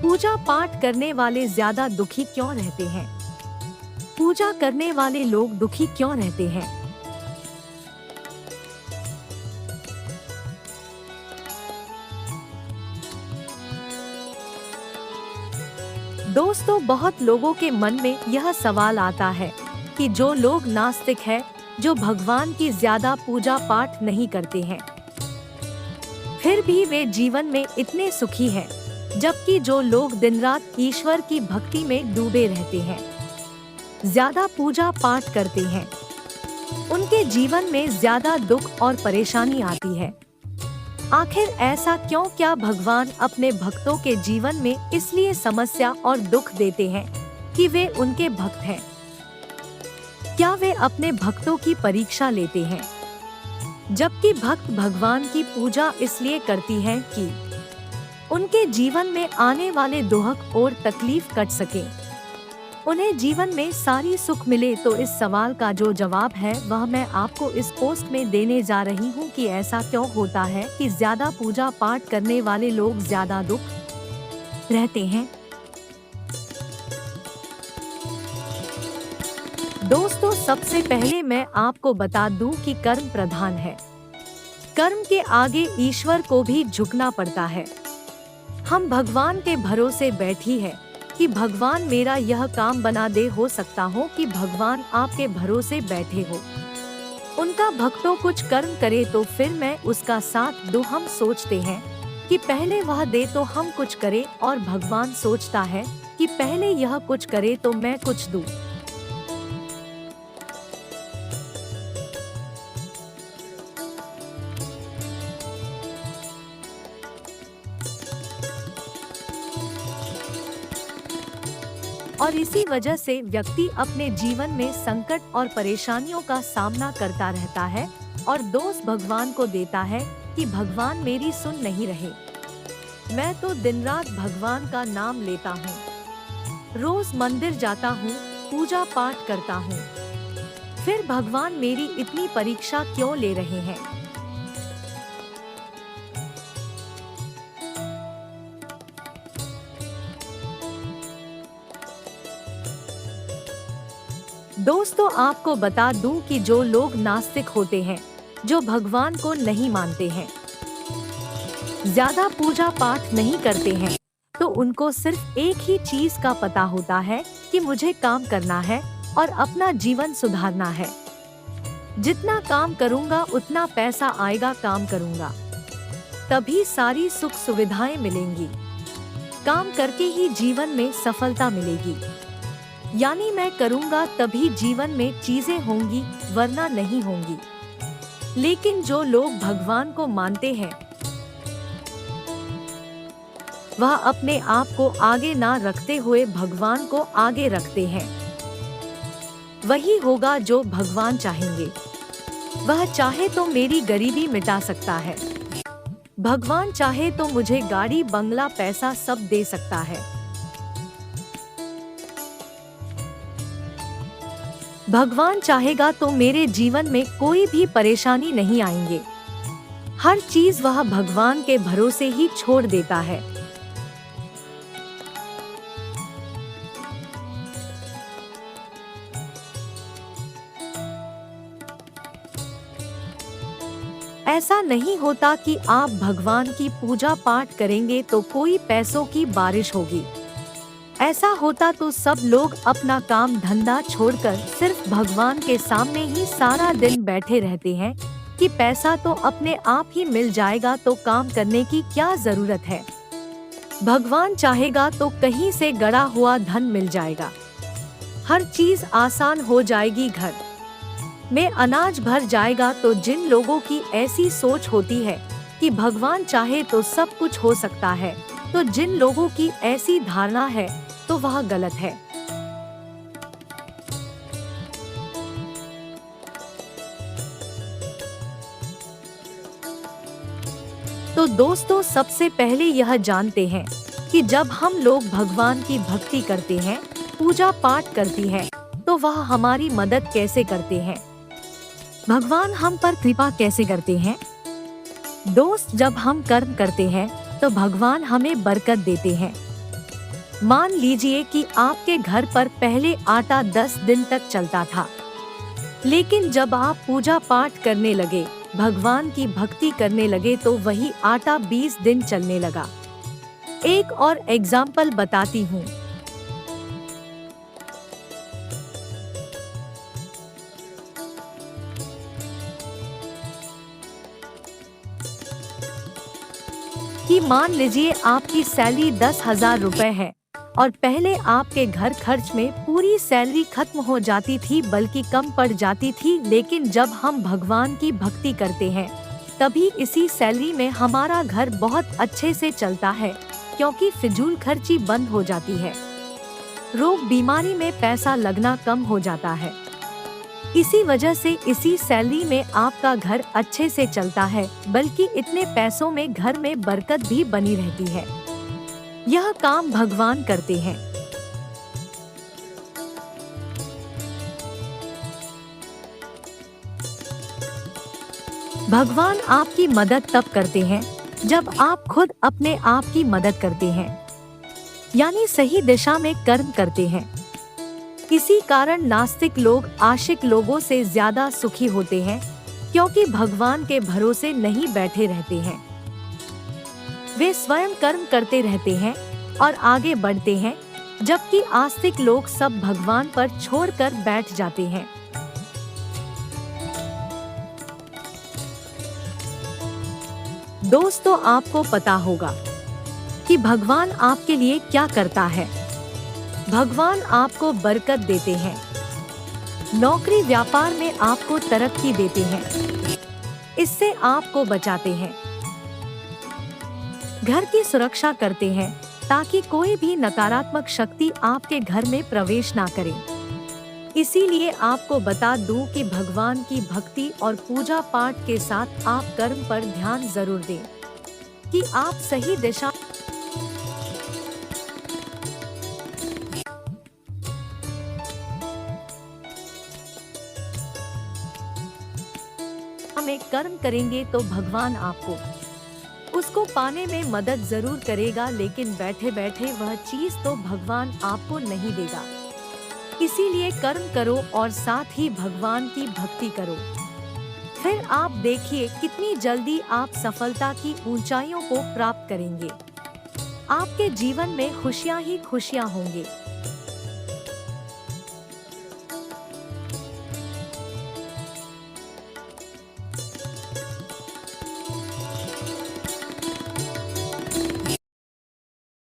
पूजा पाठ करने वाले ज्यादा दुखी क्यों रहते हैं? पूजा करने वाले लोग दुखी क्यों रहते हैं? दोस्तों, बहुत लोगों के मन में यह सवाल आता है कि जो लोग नास्तिक हैं, जो भगवान की ज्यादा पूजा पाठ नहीं करते हैं, फिर भी वे जीवन में इतने सुखी हैं, जबकि जो लोग दिन रात ईश्वर की भक्ति में डूबे रहते हैं, ज्यादा पूजा पाठ करते हैं, उनके जीवन में ज्यादा दुख और परेशानी आती है। आखिर ऐसा क्यों? क्या भगवान अपने भक्तों के जीवन में इसलिए समस्या और दुख देते हैं कि वे उनके भक्त हैं? क्या वे अपने भक्तों की परीक्षा लेते हैं? जबकि भक्त भगवान की पूजा इसलिए करती हैं कि उनके जीवन में आने वाले दुख और तकलीफ कट सके, उन्हें जीवन में सारी सुख मिले। तो इस सवाल का जो जवाब है वह मैं आपको इस पोस्ट में देने जा रही हूँ कि ऐसा क्यों होता है कि ज्यादा पूजा पाठ करने वाले लोग ज्यादा दुख रहते हैं। दोस्तों, सबसे पहले मैं आपको बता दूं कि कर्म प्रधान है। कर्म के आगे ईश्वर को भी झुकना पड़ता है। हम भगवान के भरोसे बैठी है कि भगवान मेरा यह काम बना दे। हो सकता हो कि भगवान आपके भरोसे बैठे हो, उनका भक्तों कुछ कर्म करे तो फिर मैं उसका साथ दूं। हम सोचते हैं कि पहले वह दे तो हम कुछ करें, और भगवान सोचता है कि पहले यह कुछ करे तो मैं कुछ दूं। और इसी वजह से व्यक्ति अपने जीवन में संकट और परेशानियों का सामना करता रहता है और दोष भगवान को देता है कि भगवान मेरी सुन नहीं रहे। मैं तो दिन रात भगवान का नाम लेता हूँ, रोज मंदिर जाता हूँ, पूजा पाठ करता हूँ, फिर भगवान मेरी इतनी परीक्षा क्यों ले रहे हैं? दोस्तों, आपको बता दूं कि जो लोग नास्तिक होते हैं, जो भगवान को नहीं मानते हैं, ज्यादा पूजा पाठ नहीं करते हैं, तो उनको सिर्फ एक ही चीज का पता होता है कि मुझे काम करना है और अपना जीवन सुधारना है। जितना काम करूंगा उतना पैसा आएगा, काम करूंगा तभी सारी सुख सुविधाएं मिलेंगी, काम करके ही जीवन में सफलता मिलेगी। यानी मैं करूंगा तभी जीवन में चीजें होंगी, वरना नहीं होंगी। लेकिन जो लोग भगवान को मानते हैं, वह अपने आप को आगे ना रखते हुए भगवान को आगे रखते हैं। वही होगा जो भगवान चाहेंगे। वह चाहे तो मेरी गरीबी मिटा सकता है, भगवान चाहे तो मुझे गाड़ी बंगला पैसा सब दे सकता है। भगवान चाहेगा तो मेरे जीवन में कोई भी परेशानी नहीं आएंगे। हर चीज वह भगवान के भरोसे ही छोड़ देता है। ऐसा नहीं होता कि आप भगवान की पूजा पाठ करेंगे तो कोई पैसों की बारिश होगी। ऐसा होता तो सब लोग अपना काम धंधा छोड़कर सिर्फ भगवान के सामने ही सारा दिन बैठे रहते हैं कि पैसा तो अपने आप ही मिल जाएगा, तो काम करने की क्या जरूरत है। भगवान चाहेगा तो कहीं से गड़ा हुआ धन मिल जाएगा, हर चीज आसान हो जाएगी, घर में अनाज भर जाएगा। तो जिन लोगों की ऐसी सोच होती है कि भगवान चाहे तो सब कुछ हो सकता है, तो जिन लोगों की ऐसी धारणा है तो वह गलत है। तो दोस्तों, सबसे पहले यह जानते हैं कि जब हम लोग भगवान की भक्ति करते हैं, पूजा पाठ करती हैं, तो वह हमारी मदद कैसे करते हैं, भगवान हम पर कृपा कैसे करते हैं। दोस्त, जब हम कर्म करते हैं तो भगवान हमें बरकत देते हैं। मान लीजिए कि आपके घर पर पहले आटा 10 दिन तक चलता था, लेकिन जब आप पूजा पाठ करने लगे, भगवान की भक्ति करने लगे तो वही आटा 20 दिन चलने लगा। एक और एग्जाम्पल बताती हूँ। कि मान लीजिए आपकी सैलरी 10,000 रुपए है और पहले आपके घर खर्च में पूरी सैलरी खत्म हो जाती थी, बल्कि कम पड़ जाती थी। लेकिन जब हम भगवान की भक्ति करते हैं तभी इसी सैलरी में हमारा घर बहुत अच्छे से चलता है, क्योंकि फिजूल खर्ची बंद हो जाती है। रोग बीमारी में पैसा लगना कम हो जाता है। इसी वजह से इसी सैलरी में आपका घर अच्छे से चलता है, बल्कि इतने पैसों में घर में बरकत भी बनी रहती है। यह काम भगवान करते हैं। भगवान आपकी मदद तब करते हैं जब आप खुद अपने आप की मदद करते हैं, यानी सही दिशा में कर्म करते हैं। इसी कारण नास्तिक लोग आशिक लोगों से ज्यादा सुखी होते हैं, क्योंकि भगवान के भरोसे नहीं बैठे रहते हैं। वे स्वयं कर्म करते रहते हैं और आगे बढ़ते हैं, जबकि आस्तिक लोग सब भगवान पर छोड़कर बैठ जाते हैं। दोस्तों, आपको पता होगा कि भगवान आपके लिए क्या करता है। भगवान आपको बरकत देते हैं, नौकरी व्यापार में आपको तरक्की देते हैं, इससे आपको बचाते हैं, घर की सुरक्षा करते हैं ताकि कोई भी नकारात्मक शक्ति आपके घर में प्रवेश ना करे। इसीलिए आपको बता दूं कि भगवान की भक्ति और पूजा पाठ के साथ आप कर्म पर ध्यान जरूर दें कि आप सही दिशा में कर्म करेंगे तो भगवान आपको उसको पाने में मदद जरूर करेगा, लेकिन बैठे बैठे वह चीज तो भगवान आपको नहीं देगा। इसीलिए कर्म करो और साथ ही भगवान की भक्ति करो, फिर आप देखिए कितनी जल्दी आप सफलता की ऊंचाइयों को प्राप्त करेंगे। आपके जीवन में खुशियां ही खुशियां होंगे।